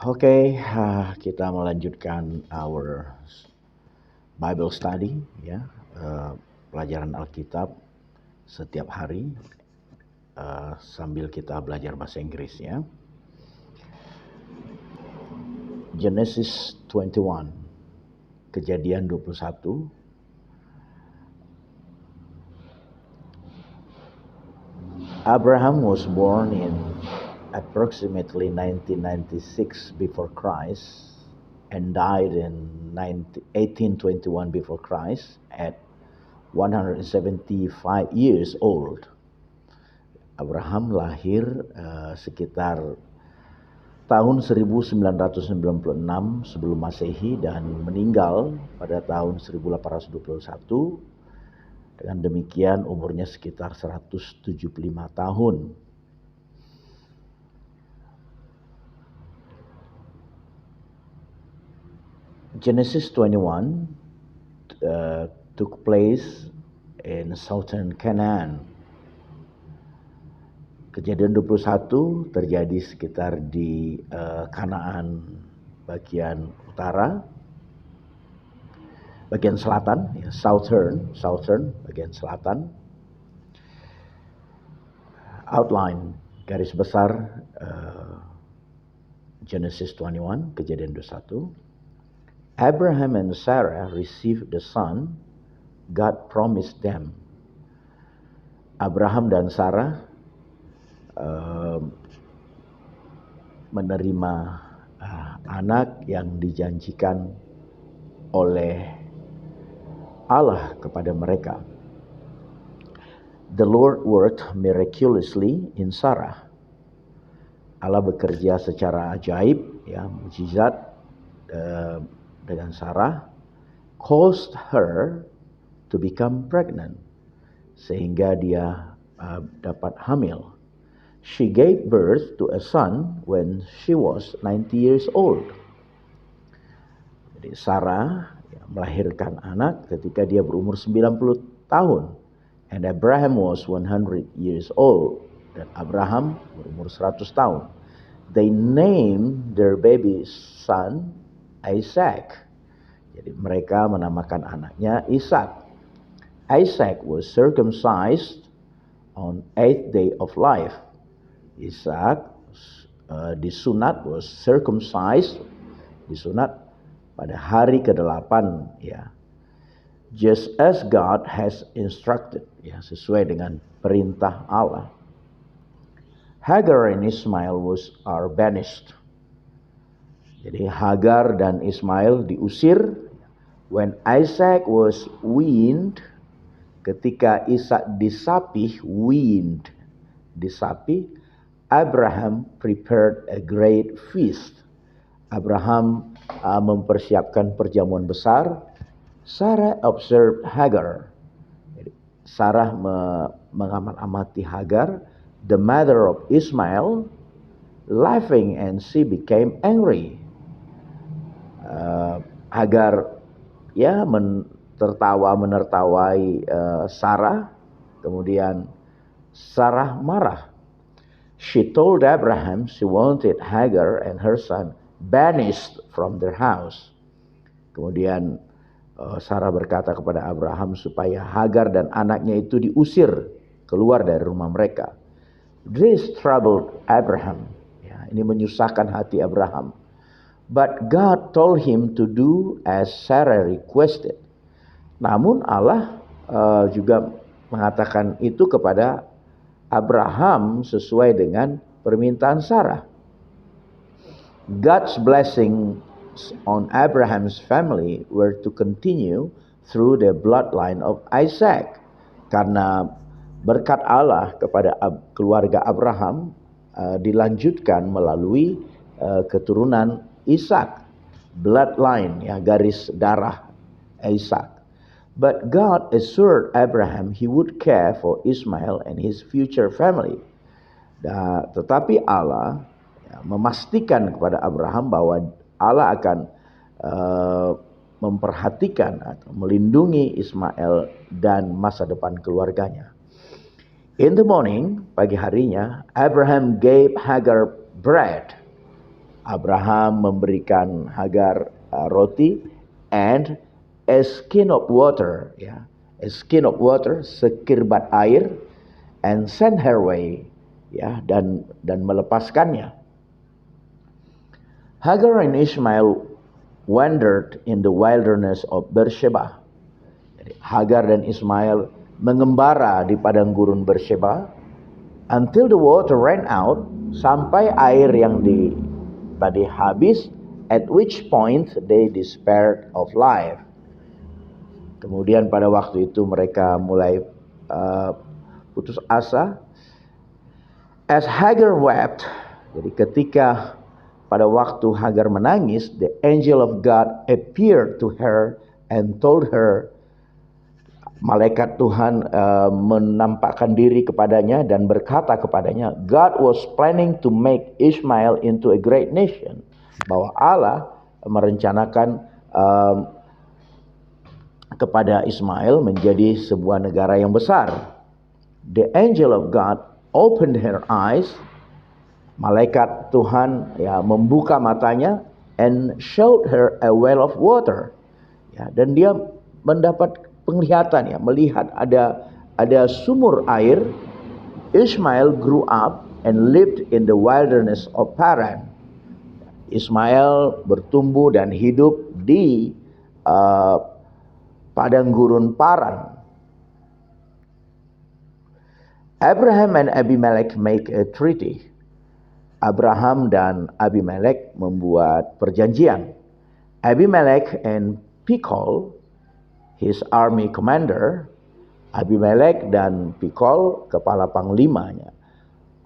Oke, kita melanjutkan our Bible study ya, pelajaran Alkitab setiap hari sambil kita belajar bahasa Inggris ya. Genesis 21, Kejadian 21. Abraham was born in approximately 1996 before Christ and died in 1821 before Christ at 175 years old. Abraham lahir sekitar tahun 1996 sebelum Masehi dan meninggal pada tahun 1821. Dengan demikian umurnya sekitar 175 tahun. Genesis 21 took place in southern Canaan. Kejadian 21 terjadi sekitar di Kanaan bagian utara, bagian selatan, ya, southern bagian selatan. Outline garis besar Genesis 21, Kejadian 21. Abraham and Sarah received the son God promised them. Abraham dan Sarah menerima anak yang dijanjikan oleh Allah kepada mereka. The Lord worked miraculously in Sarah. Allah bekerja secara ajaib, ya, mukjizat dengan Sarah, caused her to become pregnant, sehingga dia dapat hamil. She gave birth to a son when she was 90 years old. Jadi Sarah melahirkan anak ketika dia berumur 90 tahun. And Abraham was 100 years old. Dan Abraham berumur 100 tahun. They named their baby son Isaac. Jadi mereka menamakan anaknya Ishak. Isaac was circumcised on 8th day of life. Ishak disunat, was circumcised, disunat pada hari ke-8 ya. Just as God has instructed, ya, sesuai dengan perintah Allah. Hagar and Ismail are banished. Jadi Hagar dan Ismail diusir. When Isaac was weaned, ketika Ishak disapih, weaned, disapih, Abraham prepared a great feast. Abraham mempersiapkan perjamuan besar. Sarah observed Hagar. Sarah mengamati Hagar, the mother of Ismail, laughing, and she became angry. Hagar ya menertawai Sarah, kemudian Sarah marah. She told Abraham she wanted Hagar and her son banished from their house. Kemudian Sarah berkata kepada Abraham supaya Hagar dan anaknya itu diusir keluar dari rumah mereka. This troubled Abraham. Ya, ini menyusahkan hati Abraham. But God told him to do as Sarah requested. Namun Allah juga mengatakan itu kepada Abraham sesuai dengan permintaan Sarah. God's blessings on Abraham's family were to continue through the bloodline of Isaac. Karena berkat Allah kepada keluarga Abraham dilanjutkan melalui keturunan Ishak, bloodline, ya, garis darah Ishak. But God assured Abraham he would care for Ismail and his future family. Tetapi Allah memastikan kepada Abraham bahwa Allah akan memperhatikan atau melindungi Ismail dan masa depan keluarganya. In the morning, pagi harinya, Abraham gave Hagar bread. Abraham memberikan Hagar roti and a skin of water, ya, a skin of water, sekirbat air, and sent her way, ya, dan melepaskannya. Hagar and Ishmael wandered in the wilderness of Beersheba. Jadi, Hagar dan Ismail mengembara di padang gurun Beersheba until the water ran out, sampai air yang tadi habis, at which point they despaired of life. Kemudian pada waktu itu mereka mulai putus asa. As Hagar wept, jadi ketika pada waktu Hagar menangis, the angel of God appeared to her and told her, malaikat Tuhan menampakkan diri kepadanya dan berkata kepadanya, God was planning to make Ishmael into a great nation. Bahwa Allah merencanakan kepada Ismail menjadi sebuah negara yang besar. The angel of God opened her eyes. Malaikat Tuhan ya membuka matanya and showed her a well of water. Ya, dan dia mendapat penglihatan, ya, melihat ada sumur air. Ishmael grew up and lived in the wilderness of Paran. Ismail bertumbuh dan hidup di padang gurun Paran. Abraham and Abimelech make a treaty. Abraham dan Abimelech membuat perjanjian. Abimelech and Phicol, his army commander, Abimelech dan Phicol, kepala panglimanya,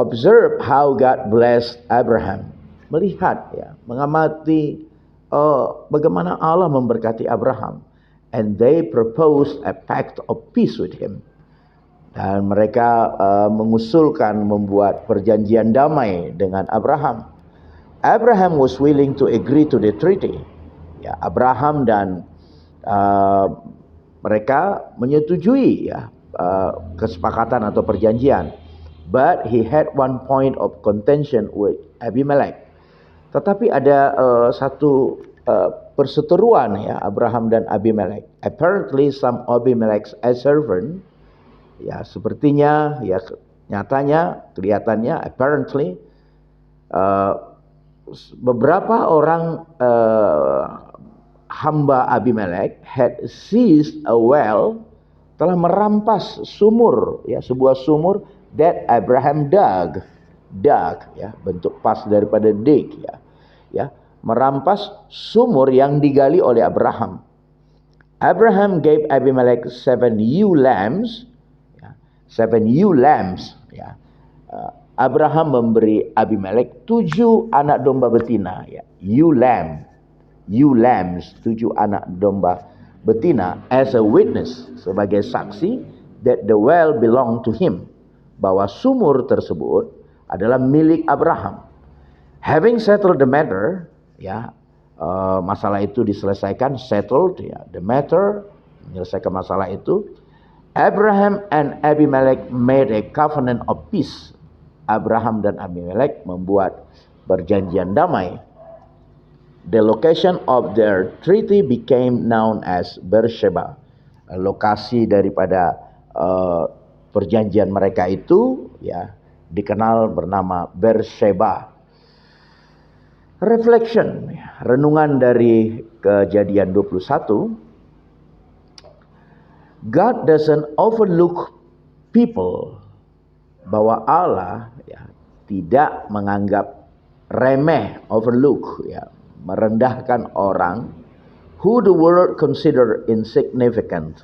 observe how God blessed Abraham. Melihat, ya, mengamati bagaimana Allah memberkati Abraham. And they proposed a pact of peace with him. Dan mereka mengusulkan membuat perjanjian damai dengan Abraham. Abraham was willing to agree to the treaty. Ya, Abraham dan mereka menyetujui, ya, kesepakatan atau perjanjian. But he had one point of contention with Abimelech. Tetapi ada satu perseteruan, ya, Abraham dan Abimelech. Apparently some Abimelech's servant, ya, sepertinya, ya, nyatanya, kelihatannya, apparently beberapa orang hamba Abimelech had seized a well, telah merampas sumur, ya, sebuah sumur that Abraham dug, ya, bentuk pas daripada dig, ya, merampas sumur yang digali oleh Abraham. Abraham gave Abimelech 7 ewe lambs, ya, 7 ewe lambs, ya. Abraham memberi Abimelech 7 anak domba betina, ya, ewe lambs, 7 anak domba betina, as a witness, sebagai saksi, that the well belonged to him, bahwa sumur tersebut adalah milik Abraham. Having settled the matter, ya, masalah itu diselesaikan, settled, ya, the matter, menyelesaikan masalah itu. Abraham and Abimelech made a covenant of peace. Abraham dan Abimelech membuat perjanjian damai. The location of their treaty became known as Beersheba. Lokasi daripada perjanjian mereka itu, ya, dikenal bernama Beersheba. Reflection, renungan dari Kejadian 21. God doesn't overlook people. Bahwa Allah, ya, tidak menganggap remeh, overlook, ya, merendahkan orang who the world consider insignificant,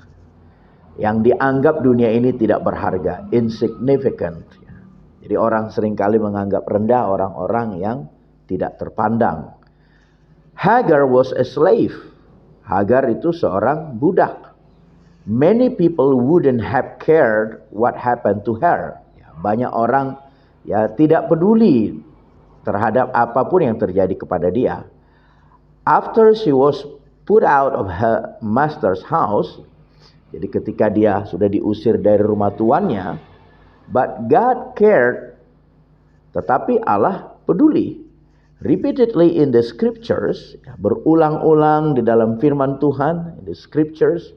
yang dianggap dunia ini tidak berharga, insignificant, ya. Jadi orang seringkali menganggap rendah orang-orang yang tidak terpandang. Hagar was a slave. Hagar itu seorang budak. Many people wouldn't have cared what happened to her. Banyak orang, ya, tidak peduli terhadap apapun yang terjadi kepada dia. After she was put out of her master's house, jadi ketika dia sudah diusir dari rumah tuannya, but God cared, tetapi Allah peduli. Repeatedly in the scriptures, berulang-ulang di dalam firman Tuhan, in the scriptures,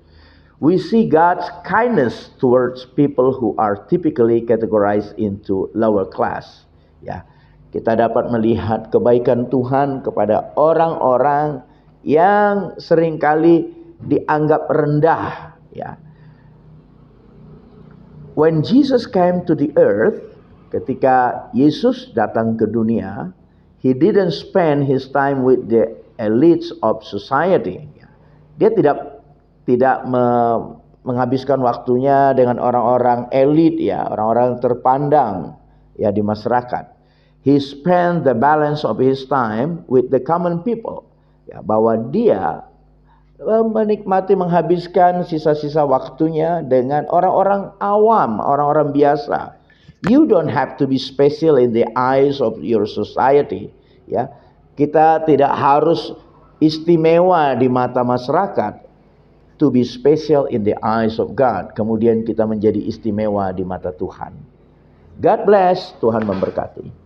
we see God's kindness towards people who are typically categorized into lower class. Ya, kita dapat melihat kebaikan Tuhan kepada orang-orang yang seringkali dianggap rendah. Ya, when Jesus came to the earth, ketika Yesus datang ke dunia, He didn't spend his time with the elites of society. Dia tidak menghabiskan waktunya dengan orang-orang elit, ya, orang-orang terpandang ya di masyarakat. He spent the balance of his time with the common people. Ya, bahwa dia menikmati menghabiskan sisa-sisa waktunya dengan orang-orang awam, orang-orang biasa. You don't have to be special in the eyes of your society. Ya, kita tidak harus istimewa di mata masyarakat to be special in the eyes of God. Kemudian kita menjadi istimewa di mata Tuhan. God bless. Tuhan memberkati.